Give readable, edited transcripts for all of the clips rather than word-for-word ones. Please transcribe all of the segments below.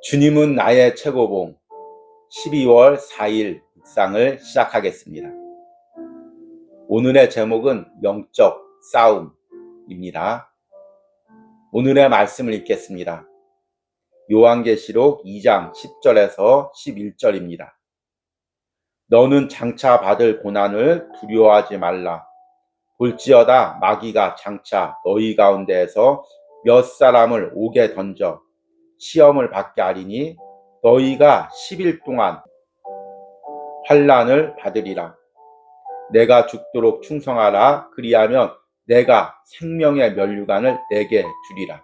주님은 나의 최고봉 12월 4일 묵상을 시작하겠습니다. 오늘의 제목은 영적 싸움입니다. 오늘의 말씀을 읽겠습니다. 요한계시록 2장 10절에서 11절입니다. 너는 장차 받을 고난을 두려워하지 말라. 볼지어다 마귀가 장차 너희 가운데에서 몇 사람을 옥에 던져 시험을 받게 하리니 너희가 10일 동안 환난을 받으리라. 내가 죽도록 충성하라. 그리하면 내가 생명의 면류관을 내게 주리라.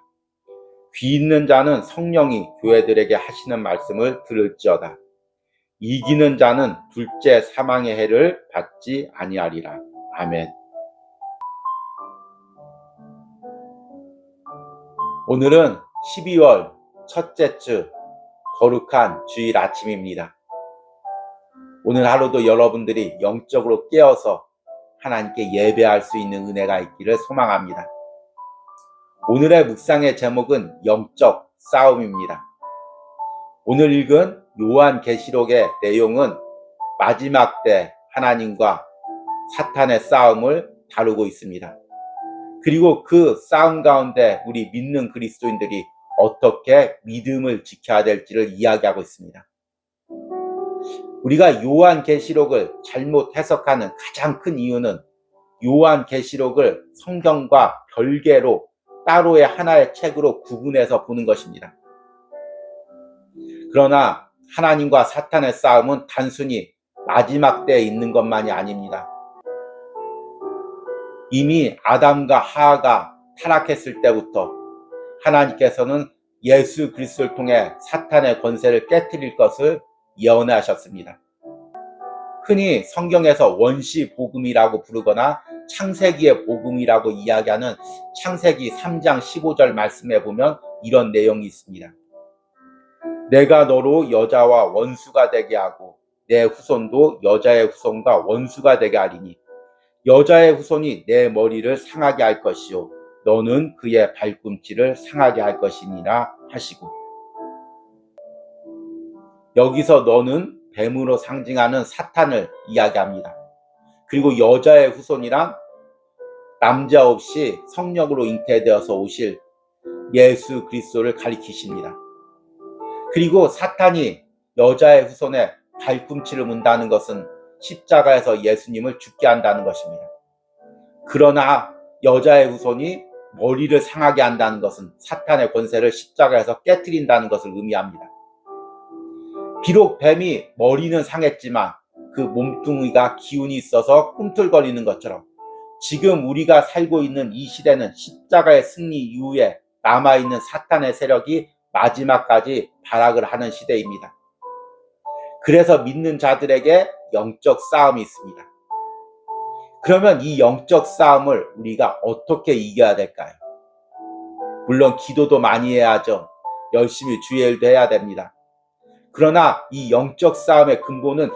귀 있는 자는 성령이 교회들에게 하시는 말씀을 들을지어다. 이기는 자는 둘째 사망의 해를 받지 아니하리라. 아멘. 오늘은 12월 첫째 주 거룩한 주일 아침입니다. 오늘 하루도 여러분들이 영적으로 깨어서 하나님께 예배할 수 있는 은혜가 있기를 소망합니다. 오늘의 묵상의 제목은 영적 싸움입니다. 오늘 읽은 요한계시록의 내용은 마지막 때 하나님과 사탄의 싸움을 다루고 있습니다. 그리고 그 싸움 가운데 우리 믿는 그리스도인들이 어떻게 믿음을 지켜야 될지를 이야기하고 있습니다. 우리가 요한계시록을 잘못 해석하는 가장 큰 이유는 요한계시록을 성경과 별개로 따로의 하나의 책으로 구분해서 보는 것입니다. 그러나 하나님과 사탄의 싸움은 단순히 마지막 때에 있는 것만이 아닙니다. 이미 아담과 하와가 타락했을 때부터 하나님께서는 예수 그리스도를 통해 사탄의 권세를 깨트릴 것을 예언하셨습니다. 흔히 성경에서 원시 복음이라고 부르거나 창세기의 복음이라고 이야기하는 창세기 3장 15절 말씀에 보면 이런 내용이 있습니다. 내가 너로 여자와 원수가 되게 하고 내 후손도 여자의 후손과 원수가 되게 하리니 여자의 후손이 내 머리를 상하게 할 것이요 너는 그의 발꿈치를 상하게 할 것이니라 하시고, 여기서 너는 뱀으로 상징하는 사탄을 이야기합니다. 그리고 여자의 후손이란 남자 없이 성령으로 잉태되어서 오실 예수 그리스도를 가리키십니다. 그리고 사탄이 여자의 후손의 발꿈치를 문다는 것은 십자가에서 예수님을 죽게 한다는 것입니다. 그러나 여자의 후손이 머리를 상하게 한다는 것은 사탄의 권세를 십자가에서 깨트린다는 것을 의미합니다. 비록 뱀이 머리는 상했지만 그 몸뚱이가 기운이 있어서 꿈틀거리는 것처럼 지금 우리가 살고 있는 이 시대는 십자가의 승리 이후에 남아있는 사탄의 세력이 마지막까지 발악을 하는 시대입니다. 그래서 믿는 자들에게 영적 싸움이 있습니다. 그러면 이 영적 싸움을 우리가 어떻게 이겨야 될까요? 물론 기도도 많이 해야죠. 열심히 주의 일도 해야 됩니다. 그러나 이 영적 싸움의 근본은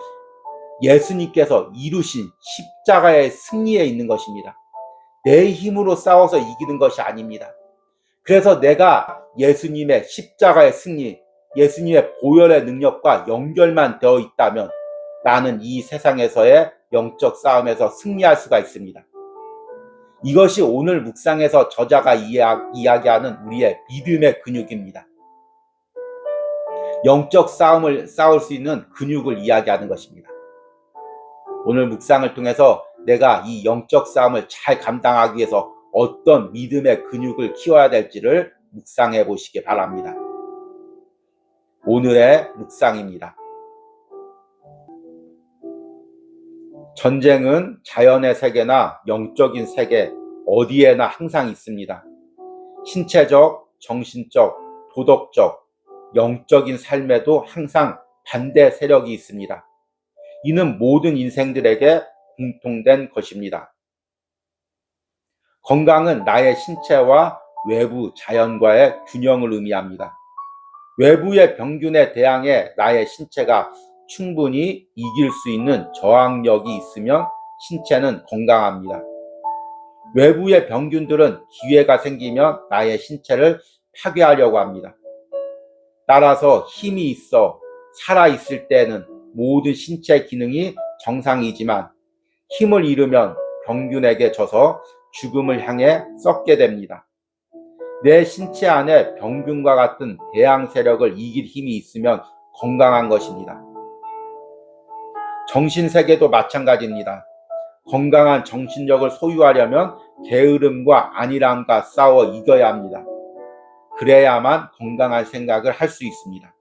예수님께서 이루신 십자가의 승리에 있는 것입니다. 내 힘으로 싸워서 이기는 것이 아닙니다. 그래서 내가 예수님의 십자가의 승리, 예수님의 보혈의 능력과 연결만 되어 있다면 나는 이 세상에서의 영적 싸움에서 승리할 수가 있습니다. 이것이 오늘 묵상에서 저자가 이야기하는 우리의 믿음의 근육입니다. 영적 싸움을 싸울 수 있는 근육을 이야기하는 것입니다. 오늘 묵상을 통해서 내가 이 영적 싸움을 잘 감당하기 위해서 어떤 믿음의 근육을 키워야 될지를 묵상해 보시기 바랍니다. 오늘의 묵상입니다. 전쟁은 자연의 세계나 영적인 세계 어디에나 항상 있습니다. 신체적, 정신적, 도덕적, 영적인 삶에도 항상 반대 세력이 있습니다. 이는 모든 인생들에게 공통된 것입니다. 건강은 나의 신체와 외부 자연과의 균형을 의미합니다. 외부의 병균에 대항해 나의 신체가 충분히 이길 수 있는 저항력이 있으면 신체는 건강합니다. 외부의 병균들은 기회가 생기면 나의 신체를 파괴하려고 합니다. 따라서 힘이 있어 살아있을 때는 모든 신체 기능이 정상이지만 힘을 잃으면 병균에게 져서 죽음을 향해 썩게 됩니다. 내 신체 안에 병균과 같은 대항 세력을 이길 힘이 있으면 건강한 것입니다. 정신세계도 마찬가지입니다. 건강한 정신력을 소유하려면 게으름과 안일함과 싸워 이겨야 합니다. 그래야만 건강한 생각을 할 수 있습니다.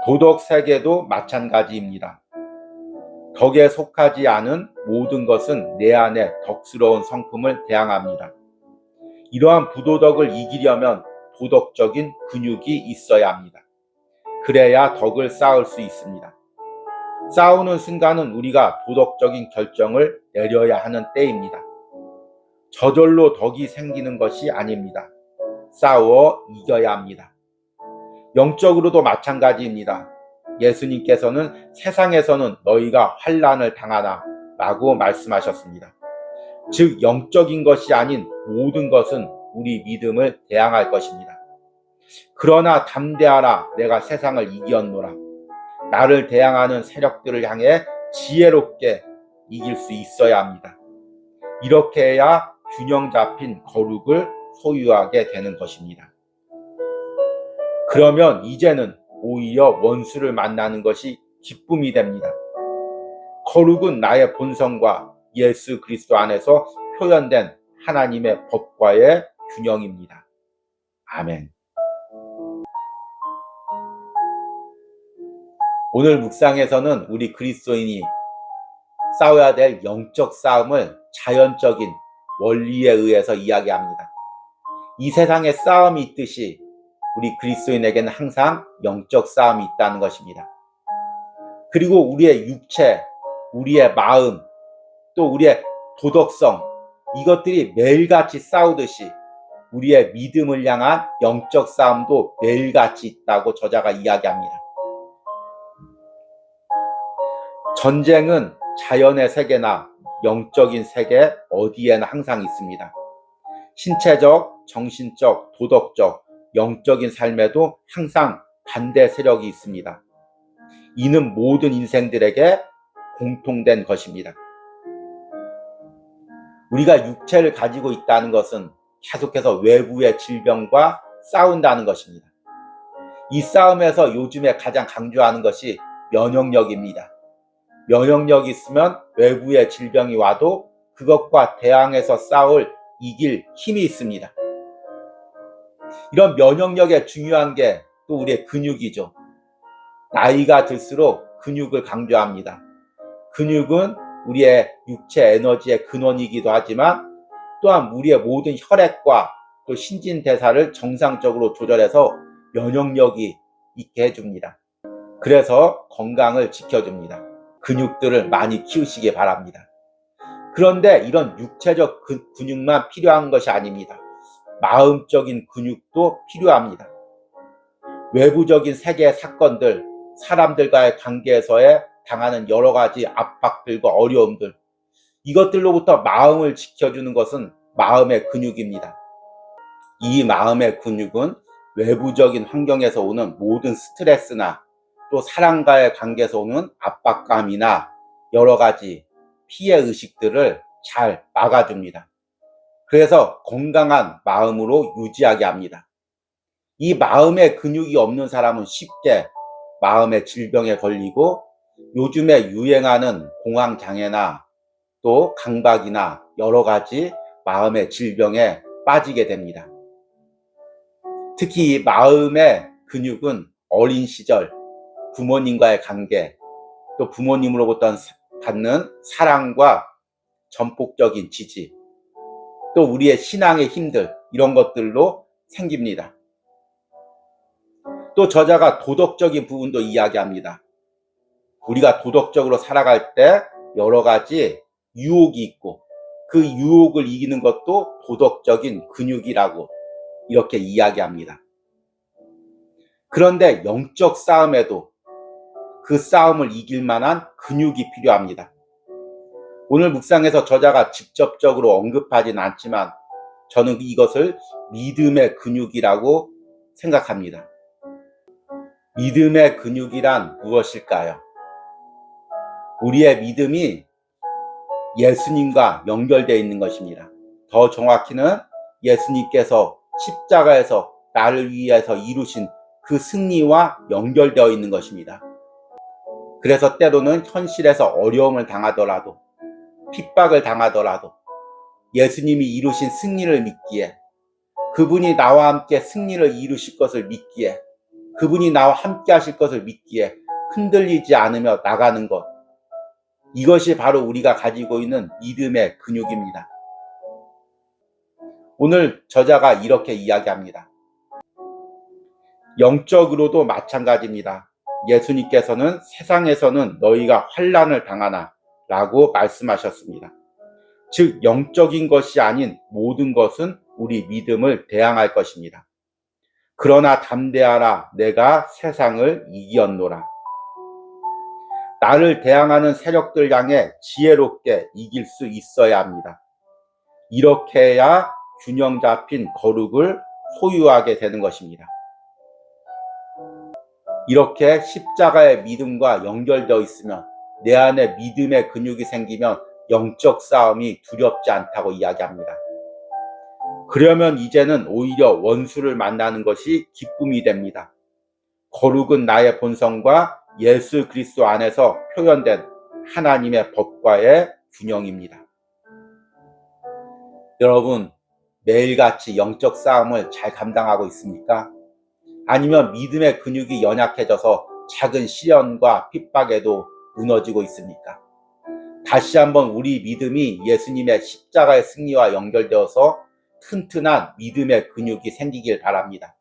도덕세계도 마찬가지입니다. 덕에 속하지 않은 모든 것은 내 안에 덕스러운 성품을 대항합니다. 이러한 부도덕을 이기려면 도덕적인 근육이 있어야 합니다. 그래야 덕을 쌓을 수 있습니다. 싸우는 순간은 우리가 도덕적인 결정을 내려야 하는 때입니다. 저절로 덕이 생기는 것이 아닙니다. 싸워 이겨야 합니다. 영적으로도 마찬가지입니다. 예수님께서는 세상에서는 너희가 환난을 당하나 라고 말씀하셨습니다. 즉 영적인 것이 아닌 모든 것은 우리 믿음을 대항할 것입니다. 그러나 담대하라, 내가 세상을 이기었노라. 나를 대항하는 세력들을 향해 지혜롭게 이길 수 있어야 합니다. 이렇게 해야 균형 잡힌 거룩을 소유하게 되는 것입니다. 그러면 이제는 오히려 원수를 만나는 것이 기쁨이 됩니다. 거룩은 나의 본성과 예수 그리스도 안에서 표현된 하나님의 법과의 균형입니다. 아멘. 오늘 묵상에서는 우리 그리스도인이 싸워야 될 영적 싸움을 자연적인 원리에 의해서 이야기합니다. 이 세상에 싸움이 있듯이 우리 그리스도인에게는 항상 영적 싸움이 있다는 것입니다. 그리고 우리의 육체, 우리의 마음, 또 우리의 도덕성, 이것들이 매일같이 싸우듯이 우리의 믿음을 향한 영적 싸움도 매일같이 있다고 저자가 이야기합니다. 전쟁은 자연의 세계나 영적인 세계 어디에나 항상 있습니다. 신체적, 정신적, 도덕적, 영적인 삶에도 항상 반대 세력이 있습니다. 이는 모든 인생들에게 공통된 것입니다. 우리가 육체를 가지고 있다는 것은 계속해서 외부의 질병과 싸운다는 것입니다. 이 싸움에서 요즘에 가장 강조하는 것이 면역력입니다. 면역력이 있으면 외부의 질병이 와도 그것과 대항해서 이길 힘이 있습니다. 이런 면역력에 중요한 게 또 우리의 근육이죠. 나이가 들수록 근육을 강조합니다. 근육은 우리의 육체 에너지의 근원이기도 하지만 또한 우리의 모든 혈액과 또 신진대사를 정상적으로 조절해서 면역력이 있게 해줍니다. 그래서 건강을 지켜줍니다. 근육들을 많이 키우시기 바랍니다. 그런데 이런 육체적 근육만 필요한 것이 아닙니다. 마음적인 근육도 필요합니다. 외부적인 세계의 사건들, 사람들과의 관계에서의 당하는 여러 가지 압박들과 어려움들, 이것들로부터 마음을 지켜주는 것은 마음의 근육입니다. 이 마음의 근육은 외부적인 환경에서 오는 모든 스트레스나 또 사람과의 관계에서 오는 압박감이나 여러 가지 피해 의식들을 잘 막아줍니다. 그래서 건강한 마음으로 유지하게 합니다. 이 마음의 근육이 없는 사람은 쉽게 마음의 질병에 걸리고 요즘에 유행하는 공황장애나 또 강박이나 여러 가지 마음의 질병에 빠지게 됩니다. 특히 이 마음의 근육은 어린 시절 부모님과의 관계, 또 부모님으로부터 받는 사랑과 전폭적인 지지, 또 우리의 신앙의 힘들, 이런 것들로 생깁니다. 또 저자가 도덕적인 부분도 이야기합니다. 우리가 도덕적으로 살아갈 때 여러 가지 유혹이 있고 그 유혹을 이기는 것도 도덕적인 근육이라고 이렇게 이야기합니다. 그런데 영적 싸움에도 그 싸움을 이길 만한 근육이 필요합니다. 오늘 묵상에서 저자가 직접적으로 언급하진 않지만 저는 이것을 믿음의 근육이라고 생각합니다. 믿음의 근육이란 무엇일까요? 우리의 믿음이 예수님과 연결되어 있는 것입니다. 더 정확히는 예수님께서 십자가에서 나를 위해서 이루신 그 승리와 연결되어 있는 것입니다. 그래서 때로는 현실에서 어려움을 당하더라도, 핍박을 당하더라도 예수님이 이루신 승리를 믿기에, 그분이 나와 함께 승리를 이루실 것을 믿기에, 그분이 나와 함께 하실 것을 믿기에 흔들리지 않으며 나가는 것, 이것이 바로 우리가 가지고 있는 믿음의 근육입니다. 오늘 저자가 이렇게 이야기합니다. 영적으로도 마찬가지입니다. 예수님께서는 세상에서는 너희가 환난을 당하나 라고 말씀하셨습니다. 즉 영적인 것이 아닌 모든 것은 우리 믿음을 대항할 것입니다. 그러나 담대하라, 내가 세상을 이기었노라. 나를 대항하는 세력들 향해 지혜롭게 이길 수 있어야 합니다. 이렇게 해야 균형 잡힌 거룩을 소유하게 되는 것입니다. 이렇게 십자가의 믿음과 연결되어 있으면, 내 안에 믿음의 근육이 생기면 영적 싸움이 두렵지 않다고 이야기합니다. 그러면 이제는 오히려 원수를 만나는 것이 기쁨이 됩니다. 거룩은 나의 본성과 예수 그리스도 안에서 표현된 하나님의 법과의 균형입니다. 여러분, 매일같이 영적 싸움을 잘 감당하고 있습니까? 아니면 믿음의 근육이 연약해져서 작은 시련과 핍박에도 무너지고 있습니까? 다시 한번 우리 믿음이 예수님의 십자가의 승리와 연결되어서 튼튼한 믿음의 근육이 생기길 바랍니다.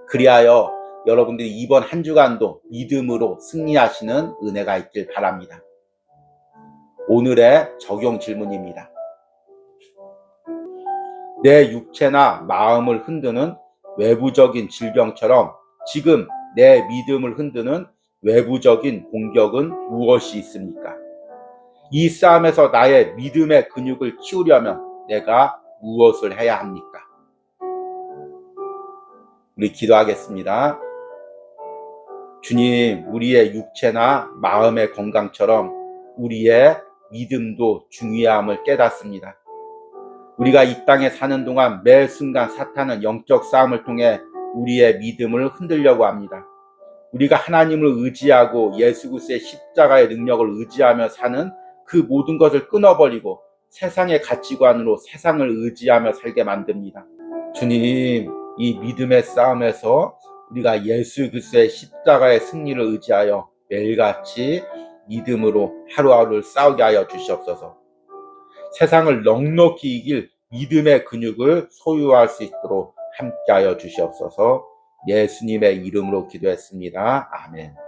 그리하여 여러분들이 이번 한 주간도 믿음으로 승리하시는 은혜가 있길 바랍니다. 오늘의 적용 질문입니다. 내 육체나 마음을 흔드는 외부적인 질병처럼 지금 내 믿음을 흔드는 외부적인 공격은 무엇이 있습니까? 이 싸움에서 나의 믿음의 근육을 키우려면 내가 무엇을 해야 합니까? 우리 기도하겠습니다. 주님, 우리의 육체나 마음의 건강처럼 우리의 믿음도 중요함을 깨닫습니다. 우리가 이 땅에 사는 동안 매 순간 사탄은 영적 싸움을 통해 우리의 믿음을 흔들려고 합니다. 우리가 하나님을 의지하고 예수 그리스도의 십자가의 능력을 의지하며 사는 그 모든 것을 끊어버리고 세상의 가치관으로 세상을 의지하며 살게 만듭니다. 주님, 이 믿음의 싸움에서 우리가 예수 그리스도의 십자가의 승리를 의지하여 매일같이 믿음으로 하루하루를 싸우게 하여 주시옵소서. 세상을 넉넉히 이길 믿음의 근육을 소유할 수 있도록 함께하여 주시옵소서. 예수님의 이름으로 기도했습니다. 아멘.